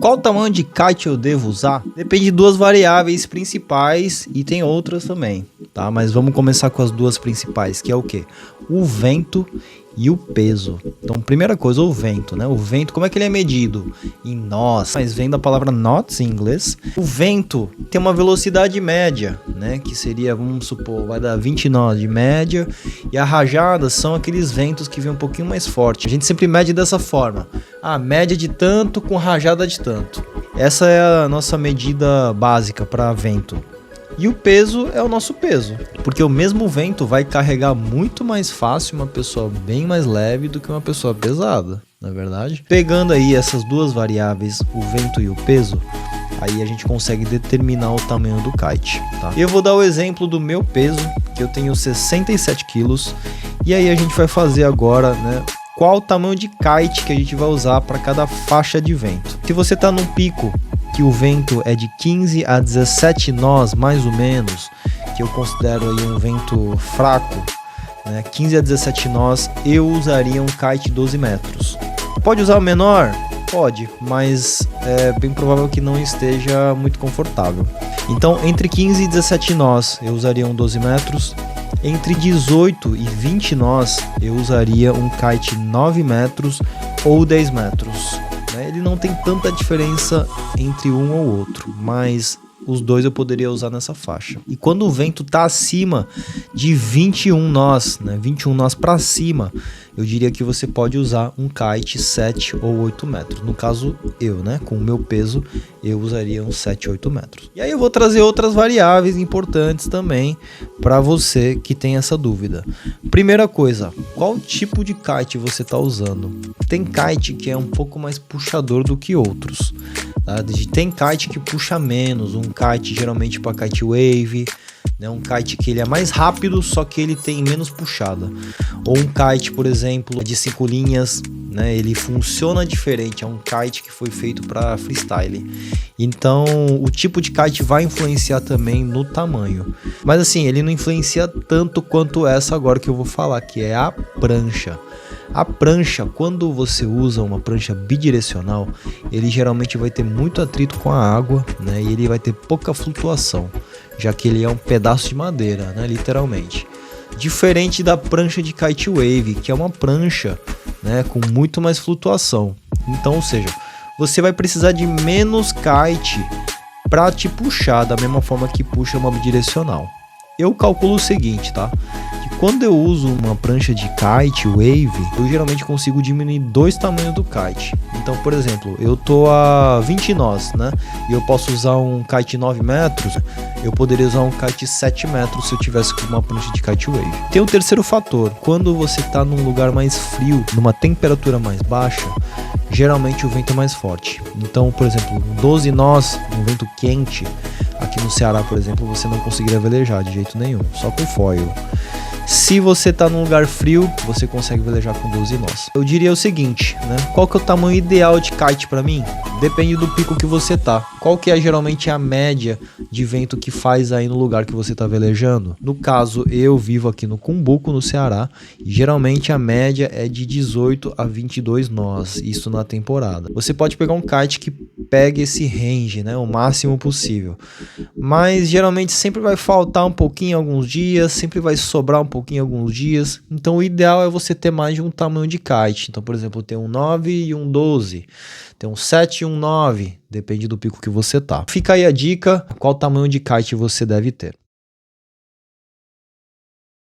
Qual tamanho de kite eu devo usar? Depende de duas variáveis principais e tem outras também, tá? Mas vamos começar com as duas principais, que é o quê? O vento e o peso. Então, primeira coisa, o vento, né? O vento, como é que ele é medido? Em nós, mas vem da palavra knots em inglês. O vento tem uma velocidade média, né? Que seria, vamos supor, vai dar 20 nós de média. E a rajada são aqueles ventos que vêm um pouquinho mais forte. A gente sempre mede dessa forma. A média de tanto com rajada de tanto. Essa é a nossa medida básica para vento. E o peso é o nosso peso, porque o mesmo vento vai carregar muito mais fácil uma pessoa bem mais leve do que uma pessoa pesada, não é verdade? Pegando aí essas duas variáveis, o vento e o peso, aí a gente consegue determinar o tamanho do kite, tá? Eu vou dar o exemplo do meu peso, que eu tenho 67 quilos, e aí a gente vai fazer agora, né? Qual o tamanho de kite que a gente vai usar para cada faixa de vento. Se você está num pico que o vento é de 15 a 17 nós, mais ou menos, que eu considero aí um vento fraco, né? 15 a 17 nós, eu usaria um kite 12 metros. Pode usar o menor? Pode, mas é bem provável que não esteja muito confortável. Então, entre 15 e 17 nós, eu usaria um 12 metros. Entre 18 e 20 nós, eu usaria um kite 9 metros ou 10 metros. Ele não tem tanta diferença entre um ou outro, mas os dois eu poderia usar nessa faixa. E quando o vento está acima de 21 nós, né, 21 nós para cima, eu diria que você pode usar um kite 7 ou 8 metros. No caso eu, né, com o meu peso, eu usaria uns 7, 8 metros. E aí eu vou trazer outras variáveis importantes também para você que tem essa dúvida. Primeira coisa, qual tipo de kite você está usando? Tem kite que é um pouco mais puxador do que outros. Tá? Tem kite que puxa menos, um kite geralmente para kite wave, né? Um kite que ele é mais rápido, só que ele tem menos puxada. Ou um kite, por exemplo, de 5 linhas, né? Ele funciona diferente, é um kite que foi feito para freestyle. Então, o tipo de kite vai influenciar também no tamanho. Mas assim, ele não influencia tanto quanto essa agora que eu vou falar, que é a prancha. A prancha, quando você usa uma prancha bidirecional, ele geralmente vai ter muito atrito com a água, né? E ele vai ter pouca flutuação, já que ele é um pedaço de madeira, né? Literalmente. Diferente da prancha de kite wave, que é uma prancha, né, com muito mais flutuação. Então, ou seja, você vai precisar de menos kite para te puxar da mesma forma que puxa uma bidirecional. Eu calculo o seguinte, tá? Que quando eu uso uma prancha de kite wave, eu geralmente consigo diminuir 2 tamanhos do kite. Então, por exemplo, eu tô a 20 nós, né? E eu posso usar um kite 9 metros, eu poderia usar um kite 7 metros se eu tivesse com uma prancha de kite wave. Tem o terceiro fator, quando você tá num lugar mais frio, numa temperatura mais baixa, geralmente o vento é mais forte. Então, por exemplo, 12 nós, um vento quente, aqui no Ceará, por exemplo, você não conseguiria velejar de jeito nenhum, só com foil. Se você tá num lugar frio, você consegue velejar com 12 nós. Eu diria o seguinte, né? Qual que é o tamanho ideal de kite para mim? Depende do pico que você tá. Qual que é geralmente a média de vento que faz aí no lugar que você tá velejando? No caso, eu vivo aqui no Cumbuco, no Ceará, e geralmente a média é de 18 a 22 nós, isso na temporada. Você pode pegar um kite que pegue esse range, né, o máximo possível. Mas geralmente sempre vai faltar um pouquinho alguns dias, sempre vai sobrar um pouquinho alguns dias. Então o ideal é você ter mais de um tamanho de kite. Então, por exemplo, tem um 9 e um 12, tem um 7 e um 9, depende do pico que você tá. Fica aí a dica, qual tamanho de kite você deve ter.